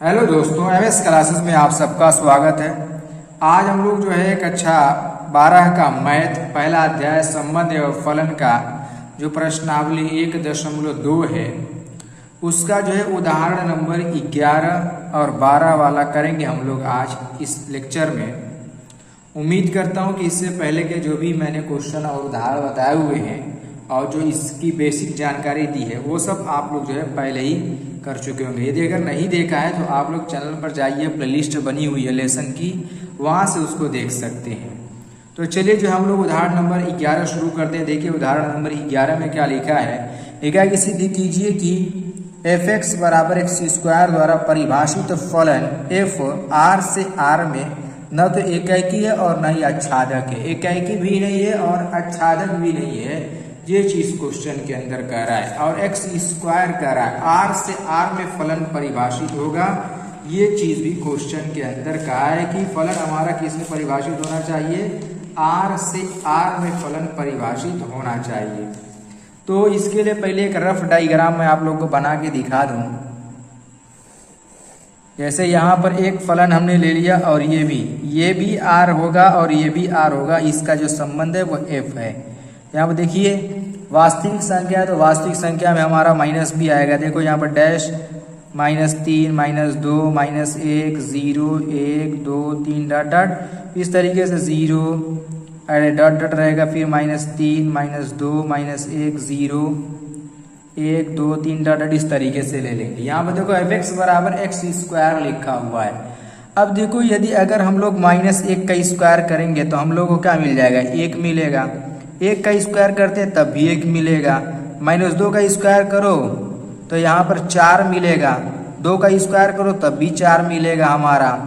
Hello दोस्तों, MS classes में आप सबका स्वागत है। आज हम लोग जो है कक्षा 12 का मैथ पहला अध्याय संबंध एवं फलन का जो प्रश्नावली 1.2 है उसका जो है उदाहरण नंबर 11 और 12 वाला करेंगे हम लोग आज इस लेक्चर में। उम्मीद करता हूं कि इससे पहले के जो भी मैंने क्वेश्चन और उदाहरण बताए हुए हैं और जो इसकी बेसिक जानकारी दी है वो सब आप लोग जो है पहले ही कर चुके होंगे। यदि अगर नहीं देखा है तो आप लोग चैनल पर जाइए, प्लेलिस्ट बनी हुई है लेसन की, वहाँ से उसको देख सकते हैं। तो चलिए जो हम लोग उदाहरण नंबर 11 शुरू करते हैं। देखिए उदाहरण नंबर 11 में क्या लिखा है। लिखा है कि सिद्ध कीजिए कि f(x) बराबर x² द्वारा परिभाषित फलन f R से R में न तो एकाएकी है और न ही आच्छादक है। एकाएकी भी नहीं है और आच्छादक भी नहीं है, ये चीज क्वेश्चन के अंदर कह रहा है। और x² कह रहा है, R से R में फलन परिभाषित होगा। ये चीज भी क्वेश्चन के अंदर कहा है कि फलन हमारा किस में परिभाषित होना चाहिए, R से R में फलन परिभाषित होना चाहिए। तो इसके लिए पहले एक रफ डायग्राम मैं आप लोग को बना के दिखा दूं। जैसे यहाँ पर एक फलन हमने ले लिया और ये भी R होगा और ये भी R होगा। इसका जो संबंध है वो f है। यहाँ पर देखिए वास्तविक संख्या है तो वास्तविक संख्या में हमारा माइनस भी आएगा। देखो यहाँ पर डैश -3 -2 -1 0 1 2 3 डॉट डॉट इस तरीके से 0 डॉट डॉट रहेगा, फिर -3 -2 -1 0 1 2 3 डॉट डॉट इस तरीके से ले लेंगे। यहाँ पर देखो f(x) बराबर x² लिखा हुआ है। अब देखो यदि अगर हम लोग -1 का स्क्वायर करेंगे तो हम लोग को क्या मिल जाएगा, 1 मिलेगा। 1 का स्क्वायर करते हैं तब भी 1 मिलेगा। -2 का स्क्वायर करो तो यहाँ पर 4 मिलेगा। 2 का स्क्वायर करो तब भी 4 मिलेगा हमारा।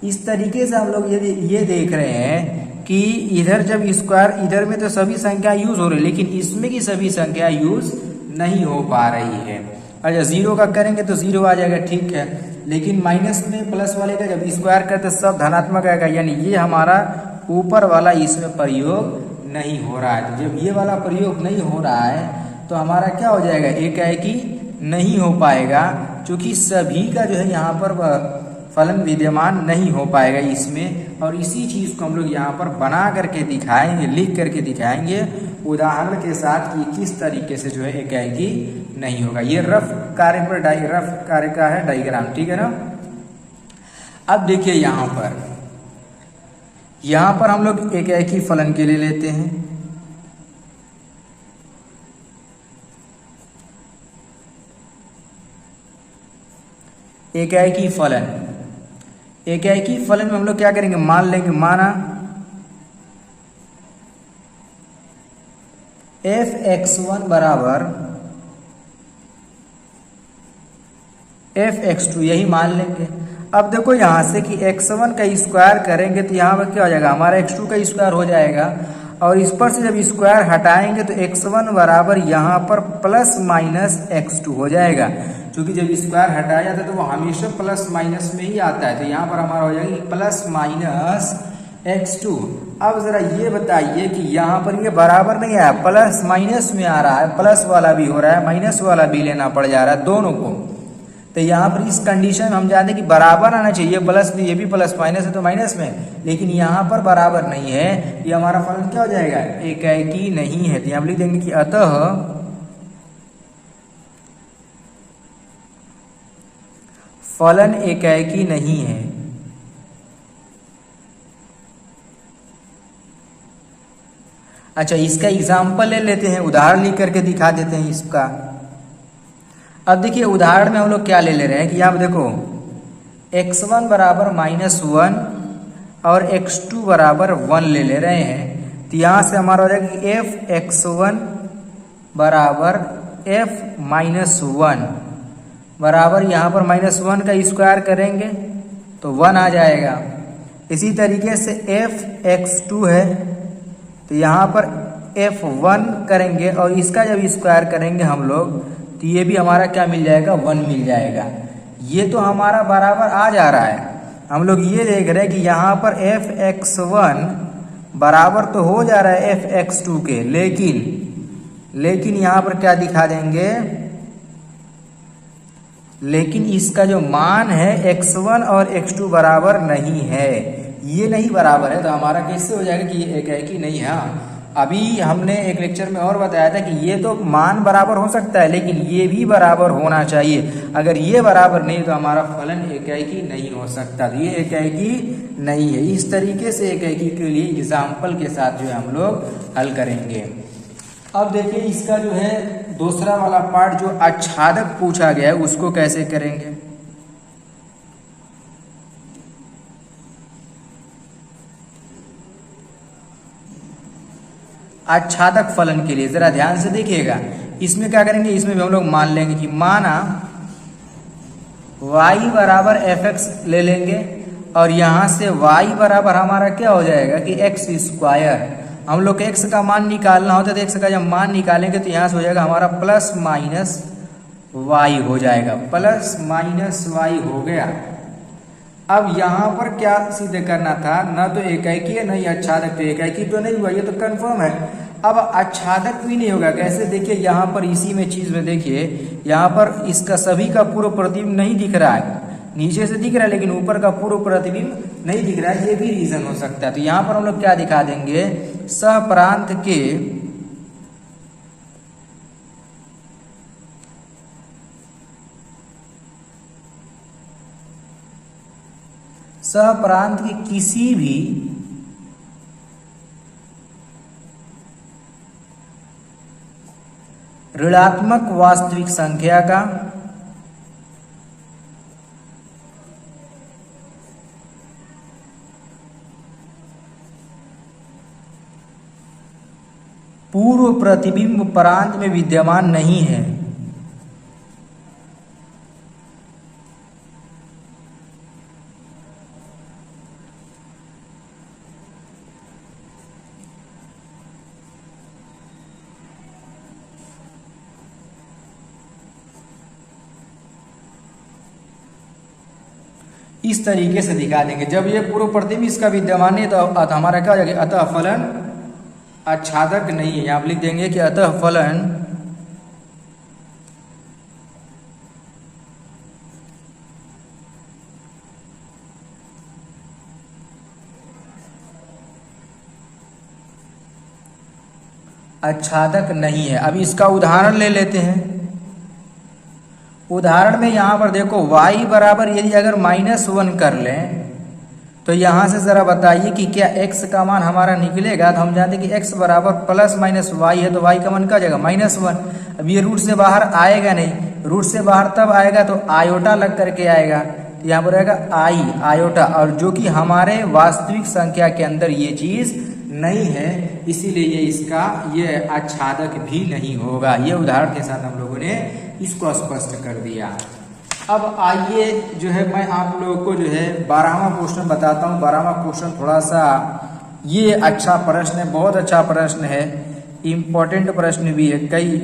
इस तरीके से हम लोग यदि ये देख रहे हैं कि इधर जब स्क्वायर, इधर में तो सभी संख्या यूज हो रही है लेकिन इसमें की सभी संख्या यूज नहीं हो पा रही है। अच्छा 0 का करेंगे तो 0 आ जाएगा, ठीक है। लेकिन माइनस में प्लस वाले का जब स्क्वायर करते सब धनात्मक आएगा, यानी ये हमारा ऊपर वाला इसमें प्रयोग नहीं हो रहा है। तो जब ये वाला प्रयोग नहीं हो रहा है तो हमारा क्या हो जाएगा, एकाएकी नहीं हो पाएगा, क्योंकि सभी का जो है यहाँ पर फलन विद्यमान नहीं हो पाएगा इसमें। और इसी चीज को हम लोग यहाँ पर बना करके दिखाएंगे, लिख करके दिखाएंगे उदाहरण के साथ कि किस तरीके से जो है एकाएकी नहीं होगा। ये रफ कार्य का है डायग्राम, ठीक है ना। अब देखिए यहाँ पर हम लोग एकाएकी फलन के लिए लेते हैं। एकाएकी फलन में हम लोग क्या करेंगे, मान लेंगे, माना f(x1) बराबर f(x2), यही मान लेंगे। अब देखो यहाँ से कि x1 का स्क्वायर करेंगे तो यहाँ पर क्या हो जाएगा, हमारा x2 का स्क्वायर हो जाएगा। और इस पर से जब स्क्वायर हटाएंगे तो x1 बराबर यहाँ पर ±x2 हो जाएगा। क्योंकि जब स्क्वायर हटाया जाता है तो वो हमेशा प्लस माइनस में ही आता है। तो यहाँ पर हमारा हो जाएगा ±x2। अब जरा ये बताइए कि यहाँ पर ये बराबर नहीं आया, प्लस माइनस में आ रहा है, प्लस वाला भी हो रहा है, माइनस वाला भी लेना पड़ जा रहा है दोनों को। तो यहाँ पर इस कंडीशन में हम जानते हैं कि बराबर आना चाहिए, प्लस भी, ये भी प्लस माइनस है तो माइनस में, लेकिन यहाँ पर बराबर नहीं है। ये हमारा फलन क्या हो जाएगा, एकाएकी नहीं है। तो यहाँ लिख देंगे कि अतः फलन एकाएकी नहीं है। अच्छा इसका एग्जाम्पल ले लेते हैं, उदाहरण लिख करके दिखा देते हैं इसका। अब देखिए उदाहरण में हम लोग क्या ले रहे हैं कि यहाँ देखो x1 बराबर -1 और x2 बराबर 1 ले रहे हैं। तो यहाँ से हमारा हो जाएगा कि f(x1) बराबर f(-1) बराबर यहाँ पर -1 का स्क्वायर करेंगे तो 1 आ जाएगा। इसी तरीके से f(x2) है तो यहाँ पर f(1) करेंगे और इसका जब स्क्वायर करेंगे हम लोग तो ये भी हमारा क्या मिल जाएगा, 1 मिल जाएगा। ये तो हमारा बराबर आ जा रहा है। हम लोग ये देख रहे हैं कि यहाँ पर f(x1) बराबर तो हो जा रहा है f(x2) के, लेकिन यहाँ पर क्या दिखा देंगे लेकिन इसका जो मान है x1 और x2 बराबर नहीं है, ये नहीं बराबर है, तो हमारा कैसे हो जाएगा कि ये एकाएकी नहीं है। अभी हमने एक लेक्चर में और बताया था कि ये तो मान बराबर हो सकता है लेकिन ये भी बराबर होना चाहिए। अगर ये बराबर नहीं तो हमारा फलन एकाएकी नहीं हो सकता, तो ये एकाएकी नहीं है। इस तरीके से एकाएकी के लिए एग्जाम्पल के साथ जो है हम लोग हल करेंगे। अब देखिए इसका जो है दूसरा वाला पार्ट जो आच्छादक पूछा गया है उसको कैसे करेंगे। आच्छादक फलन के लिए जरा ध्यान से देखिएगा, इसमें क्या करेंगे, इसमें भी हम लोग मान लेंगे कि माना y बराबर fx ले लेंगे और यहां से y बराबर हमारा क्या हो जाएगा कि x स्क्वायर। हम लोग को x का मान निकालना होता है तो x का जब मान निकालेंगे तो यहां से हो जाएगा हमारा प्लस माइनस y हो जाएगा, प्लस माइनस y हो गया। अब यहाँ पर क्या सिद्ध करना था, न तो एकाएकी है नहीं आच्छादक, तो एकाएकी तो नहीं हुआ, ये तो कंफर्म है। अब आच्छादक भी नहीं होगा, कैसे, देखिए यहाँ पर इसी में चीज में देखिए यहाँ पर इसका सभी का पूर्व प्रतिबिंब नहीं दिख रहा है, नीचे से दिख रहा है लेकिन ऊपर का पूर्व प्रतिबिंब नहीं दिख रहा है, ये भी रीजन हो सकता है। तो यहाँ पर हम लोग क्या दिखा देंगे, सहप्रांत के सहप्रांत की किसी भी ऋणात्मक वास्तविक संख्या का पूर्व प्रतिबिंब प्रांत में विद्यमान नहीं है। इस तरीके से दिखा देंगे, जब ये पूर्व प्रतिबिंब इसका विद्यमान है तो हमारा क्या हो जाएगा, अतः फलन आच्छादक नहीं है। यहाँ लिख देंगे कि अतः फलन आच्छादक नहीं है। अब इसका उदाहरण ले लेते हैं। उदाहरण में यहाँ पर देखो y बराबर यदि अगर -1 कर लें तो यहाँ से जरा बताइए कि क्या x का मान हमारा निकलेगा। तो हम जानते हैं कि x बराबर प्लस माइनस y है, तो y का मान क्या जाएगा -1। अब ये रूट से बाहर आएगा नहीं, रूट से बाहर तब आएगा तो आयोटा लग करके आएगा, तो यहाँ पर आएगा i आयोटा, और जो कि हमारे वास्तविक संख्या के अंदर ये चीज नहीं है, इसीलिए ये इसका ये आच्छादक भी नहीं होगा। ये उदाहरण के साथ हम लोगों ने इसको स्पष्ट कर दिया। अब आइए जो है मैं आप लोगों को जो है 12वां क्वेश्चन बताता हूँ। 12वां क्वेश्चन थोड़ा सा ये अच्छा प्रश्न है, बहुत अच्छा प्रश्न है, इम्पोर्टेंट प्रश्न भी है, कई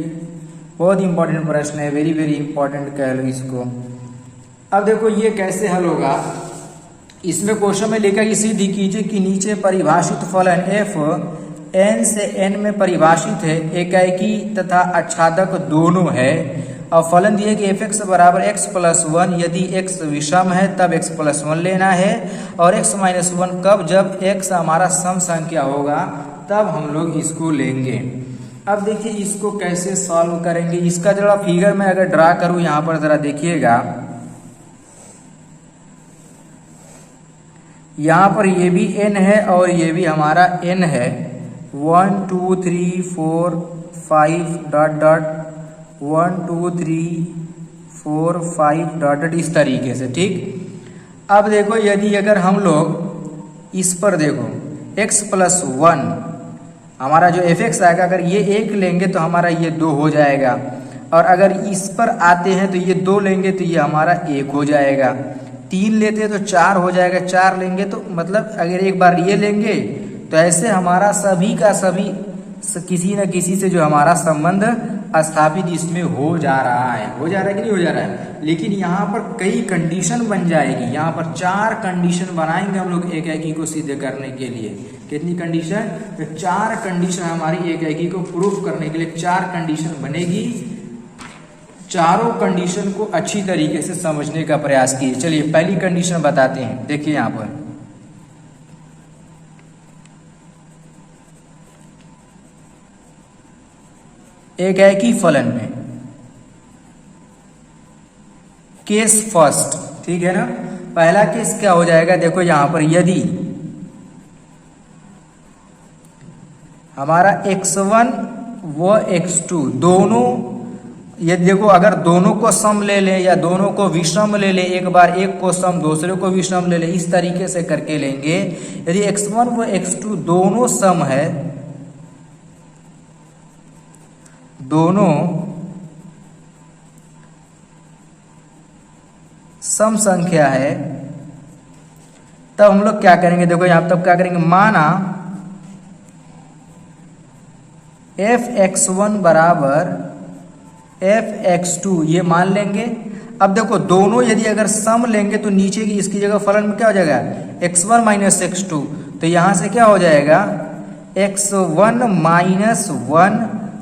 बहुत इंपॉर्टेंट प्रश्न है, वेरी वेरी इंपॉर्टेंट कह लो इसको। अब देखो ये कैसे हल होगा। इसमें क्वेश्चन में लिखा कि सिद्ध कीजिए कि नीचे परिभाषित फलन f n से n में परिभाषित है, एकाएकी तथा आच्छादक दोनों है, और फलन दिए कि fx बराबर x प्लस 1, यदि x विषम है तब x प्लस 1 लेना है, और x माइनस 1 कब, जब x हमारा सम संख्या होगा तब हम लोग इसको लेंगे। अब देखिए इसको कैसे सॉल्व करेंगे, इसका जरा फिगर में अगर ड्रा करूं यहाँ पर जरा देखिएगा, यहाँ पर ये भी n है और ये भी हमारा n है, 1 2 3 4 5 डॉट डॉट 1 2 3 4 5 डॉट डॉट इस तरीके से, ठीक। अब देखो यदि अगर हम लोग इस पर देखो x प्लस 1 हमारा जो fx आएगा, अगर ये 1 लेंगे तो हमारा ये 2 हो जाएगा, और अगर इस पर आते हैं तो ये 2 लेंगे तो ये हमारा 1 हो जाएगा, 3 लेते हैं तो 4 हो जाएगा, 4 लेंगे तो मतलब अगर एक बार ये लेंगे तो ऐसे हमारा सभी का सभी किसी न किसी से जो हमारा संबंध स्थापित इसमें हो जा रहा है, हो जा रहा है कि नहीं हो जा रहा है। लेकिन यहाँ पर कई कंडीशन बन जाएगी, यहाँ पर 4 कंडीशन बनाएंगे हम लोग एकाएकी को सिद्ध करने के लिए। कितनी कंडीशन, तो 4 कंडीशन हमारी एकाएकी को प्रूफ करने के लिए 4 कंडीशन बनेगी। चारों कंडीशन को अच्छी तरीके से समझने का प्रयास कीजिए। चलिए पहली कंडीशन बताते हैं। देखिए यहां पर एक है कि फलन में केस फर्स्ट, ठीक है ना। पहला केस क्या हो जाएगा, देखो यहां पर यदि हमारा x1 व x2 दोनों, ये देखो अगर दोनों को सम ले लें या दोनों को विषम ले लें, एक बार एक को सम दूसरे को विषम ले लें, इस तरीके से करके लेंगे। यदि x1 व x2 दोनों सम है, दोनों सम संख्या है, तब हम लोग क्या करेंगे, देखो यहां तब क्या करेंगे, माना f(x1) बराबर f(x2) ये मान लेंगे। अब देखो दोनों यदि अगर सम लेंगे तो नीचे की इसकी जगह फलन में क्या हो जाएगा, x1 माइनस x2, तो यहां से क्या हो जाएगा x1 माइनस 1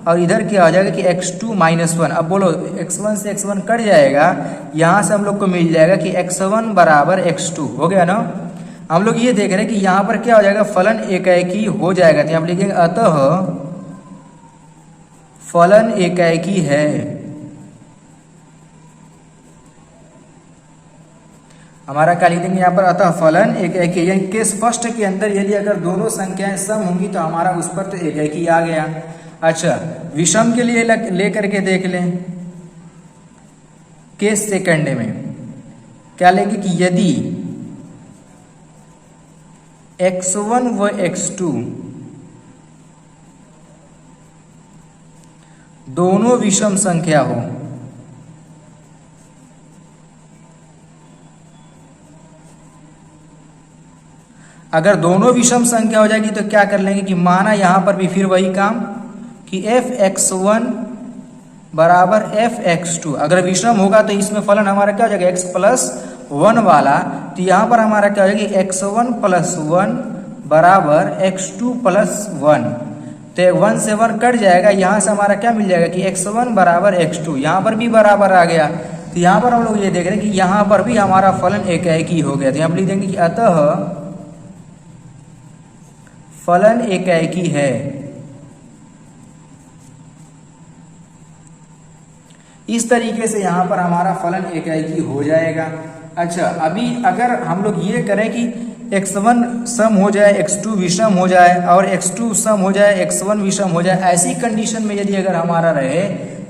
और इधर क्या हो जाएगा कि x2 माइनस 1। अब बोलो x1 से x1 कट जाएगा, यहां से हम लोग को मिल जाएगा कि x1 बराबर x2 हो गया ना। हम लोग ये देख रहे हैं कि यहां पर क्या हो जाएगा, फलन एकाएकी हो जाएगा। तो हम लिखेंगे अतः फलन एकाएकी है। हमारा क्या लिख देंगे यहाँ पर, अतः फलन एकाएकी। यानी केस फर्स्ट के अंदर यदि अगर दोनों संख्याएं सम होंगी तो हमारा उस पर तो एकाएकी आ गया। अच्छा विषम के लिए ले करके देख लें। केस सेकंड में क्या लेंगे कि यदि x1 व x2 दोनों विषम संख्या हो, अगर दोनों विषम संख्या हो जाएगी तो क्या कर लेंगे कि माना यहां पर भी फिर वही काम कि f(x1) बराबर f(x2), अगर विषम होगा तो इसमें फलन हमारा क्या हो जाएगा x प्लस 1 वाला। तो यहां पर हमारा क्या हो जाएगा x1 प्लस 1 बराबर x2 प्लस 1। तो 1 से 1 कट जाएगा, यहां से हमारा क्या मिल जाएगा कि x1 बराबर x2, यहां पर भी बराबर आ गया। तो यहां पर हम लोग ये देख रहे हैं कि यहां पर भी हमारा फलन एकाएकी हो गया। तो यहां पर लिख देंगे कि अतः फलन एकाएकी है। इस तरीके से यहां पर हमारा फलन एकाएकी हो जाएगा। अच्छा अभी अगर हम लोग ये करें कि x1 सम हो जाए, x2 विषम हो जाए और x2 सम हो जाए, x1 विषम हो जाए, ऐसी कंडीशन में यदि अगर हमारा रहे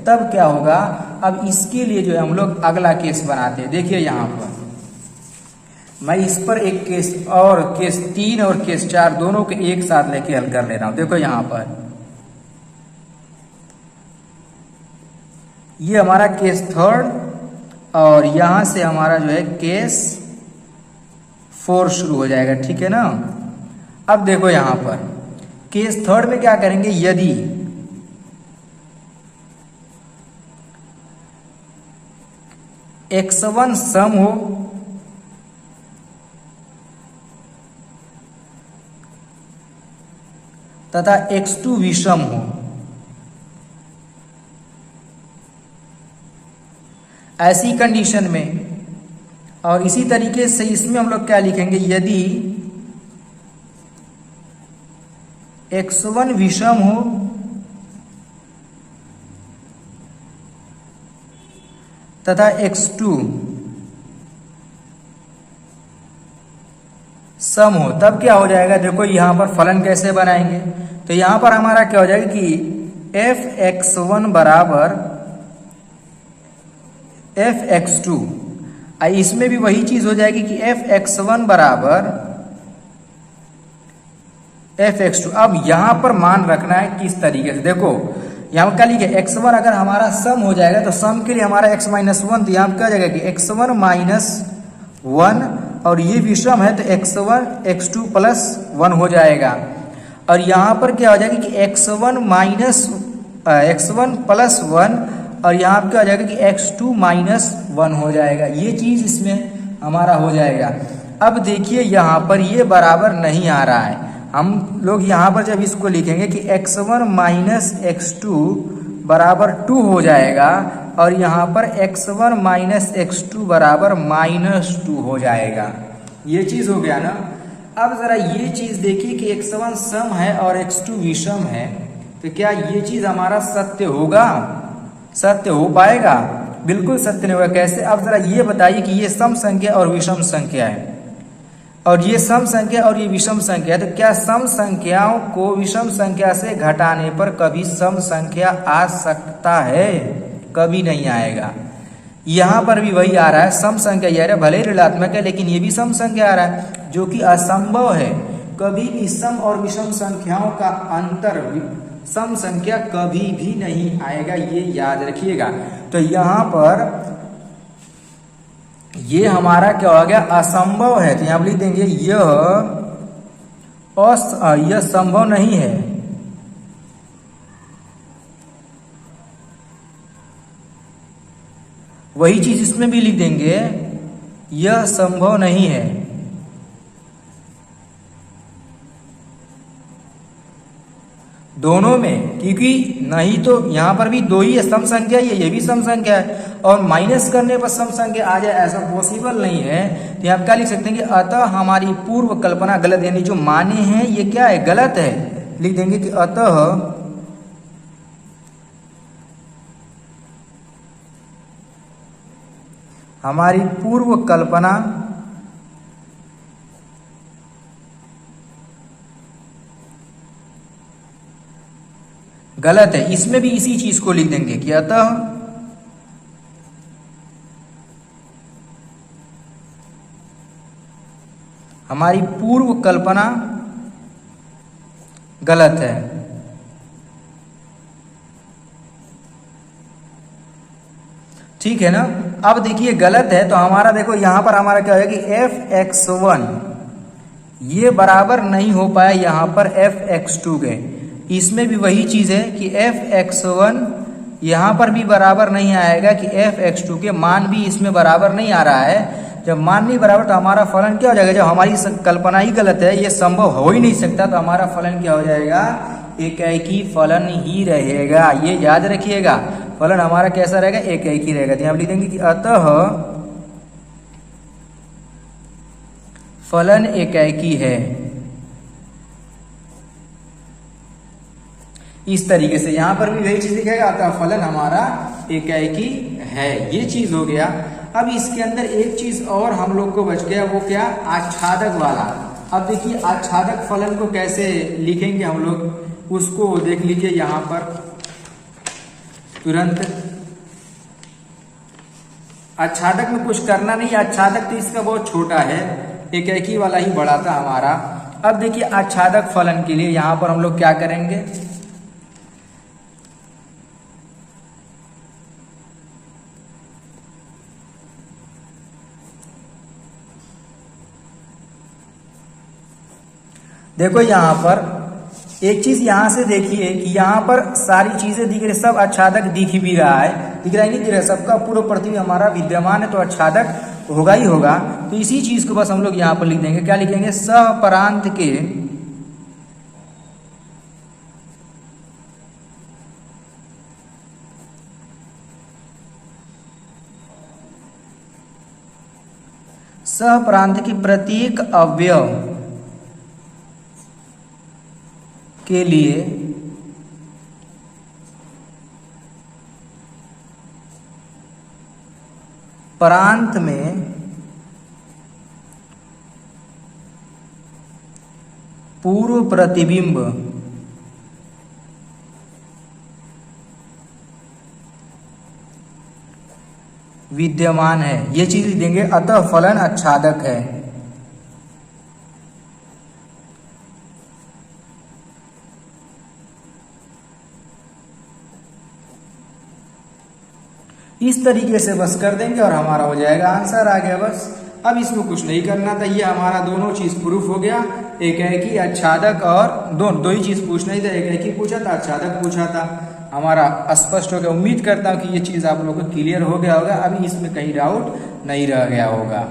तब क्या होगा। अब इसके लिए जो है हम लोग अगला केस बनाते हैं। देखिए यहां पर मैं इस पर एक केस और केस 3 और केस 4 दोनों को एक साथ लेके हल कर ले रहा हूं। देखो यहां पर ये हमारा केस थर्ड और यहां से हमारा जो है केस 4 शुरू हो जाएगा, ठीक है ना। अब देखो यहां पर केस थर्ड में क्या करेंगे, यदि x1 सम हो तथा x2 विषम हो, ऐसी कंडीशन में, और इसी तरीके से इसमें हम लोग क्या लिखेंगे, यदि x1 विषम हो तथा x2 सम हो, तब क्या हो जाएगा। देखो यहां पर फलन कैसे बनाएंगे, तो यहां पर हमारा क्या हो जाएगा कि f(x1) बराबर f(x2), इसमें भी वही चीज हो जाएगी कि f(x1) बराबर f(x2). अब यहां पर मान रखना है किस तरीके से, देखो यहां क्या लिखे x1 अगर हमारा सम हो जाएगा तो सम के लिए हमारा x माइनस 1, तो यहां क्या जाएगा कि x1 माइनस 1 और ये विषम है तो x1 x2 प्लस 1 हो जाएगा। और यहां पर क्या हो जाएगा कि x1 प्लस 1 और यहाँ पे क्या हो जाएगा कि x2 माइनस 1 हो जाएगा। ये चीज इसमें हमारा हो जाएगा। अब देखिए यहाँ पर ये बराबर नहीं आ रहा है, हम लोग यहाँ पर जब इसको लिखेंगे कि x1 माइनस x2 बराबर 2 हो जाएगा और यहाँ पर x1 माइनस x2 बराबर -2 हो जाएगा। ये चीज हो गया ना। अब जरा ये चीज देखिए कि x1 सम है और x2 विषम है, तो क्या ये चीज हमारा सत्य होगा? सत्य हो पाएगा? बिल्कुल सत्य नहीं होगा। कैसे? अब जरा ये बताइए कि ये सम संख्या और विषम संख्या है और ये सम संख्या और ये विषम संख्या है, तो क्या सम संख्याओं को विषम संख्या से घटाने पर कभी सम संख्या आ सकता है? कभी नहीं आएगा। यहाँ पर भी वही आ रहा है, सम संख्या ये भले ही ऋणात्मक है लेकिन ये भी सम संख्या आ रहा है, जो कि असंभव है। कभी भी सम और विषम संख्याओं का अंतर सम संख्या कभी भी नहीं आएगा, ये याद रखिएगा। तो यहाँ पर ये हमारा क्या हो गया? असंभव है। तो यहाँ पर लिख देंगे यह संभव नहीं है। वही चीज इसमें भी लिख देंगे, यह संभव नहीं है। दोनों में, क्योंकि नहीं तो यहाँ पर भी दो ही सम संख्या है, ये भी सम संख्या है और माइनस करने पर सम संख्या आ जाए ऐसा पॉसिबल नहीं है। तो यहाँ क्या लिख सकते हैं कि अतः हमारी पूर्व कल्पना गलत, यानी जो माने हैं ये क्या है? गलत है। लिख देंगे कि अतः हमारी पूर्व कल्पना गलत है। इसमें भी इसी चीज को लिख देंगे कि अतः हमारी पूर्व कल्पना गलत है। ठीक है ना। अब देखिए गलत है तो हमारा देखो यहां पर हमारा क्या होगा कि f(x1) ये बराबर नहीं हो पाया यहां पर f(x2) के। इसमें भी वही चीज है कि f(x1) यहां पर भी बराबर नहीं आएगा कि f(x2) के मान भी इसमें बराबर नहीं आ रहा है। जब मान नहीं बराबर तो हमारा फलन क्या हो जाएगा? जब हमारी कल्पना ही गलत है, ये संभव हो ही नहीं सकता, तो हमारा फलन क्या हो जाएगा? एकाएकी फलन ही रहेगा। ये याद रखिएगा, फलन हमारा कैसा रहेगा? एकाएकी रहेगा। तो यहाँ लिख देंगे कि अतः फलन एकाएकी है। इस तरीके से यहां पर भी वही चीज दिखेगा, अतः फलन हमारा एकाएकी है। ये चीज हो गया। अब इसके अंदर एक चीज और हम लोग को बच गया, वो क्या? आच्छादक वाला। अब देखिए आच्छादक फलन को कैसे लिखेंगे हम लोग, उसको देख लीजिए यहां पर तुरंत। आच्छादक में कुछ करना नहीं, आच्छादक तो इसका बहुत छोटा है, एकाएकी वाला ही बड़ा था हमारा। अब देखिए आच्छादक फलन के लिए यहां पर हम लोग क्या करेंगे? देखो यहां पर एक चीज यहां से देखिए कि यहां पर सारी चीजें दिख रही, सब आच्छादक दिख भी रहा है, दिख रहा है नहीं दिख रहा है, सबका पूर्व प्रतिबिंब हमारा विद्यमान है, तो आच्छादक होगा ही होगा। तो इसी चीज को बस हम लोग यहां पर लिख देंगे। क्या लिखेंगे? सहपरांत के सहप्रांत की प्रत्येक अवयव के लिए प्रांत में पूर्व प्रतिबिंब विद्यमान है। ये चीज देंगे, अतः फलन आच्छादक है। इस तरीके से बस कर देंगे और हमारा हो जाएगा, आंसर आ गया बस। अब इसमें कुछ नहीं करना था, ये हमारा दोनों चीज प्रूफ हो गया, एकाएकी आच्छादक और दो ही चीज पूछना ही था, एकाएकी पूछा था, आच्छादक पूछा था। हमारा स्पष्ट हो गया। उम्मीद करता हूँ कि ये चीज आप लोगों को क्लियर हो गया होगा, अभी इसमें कहीं डाउट नहीं रह गया होगा।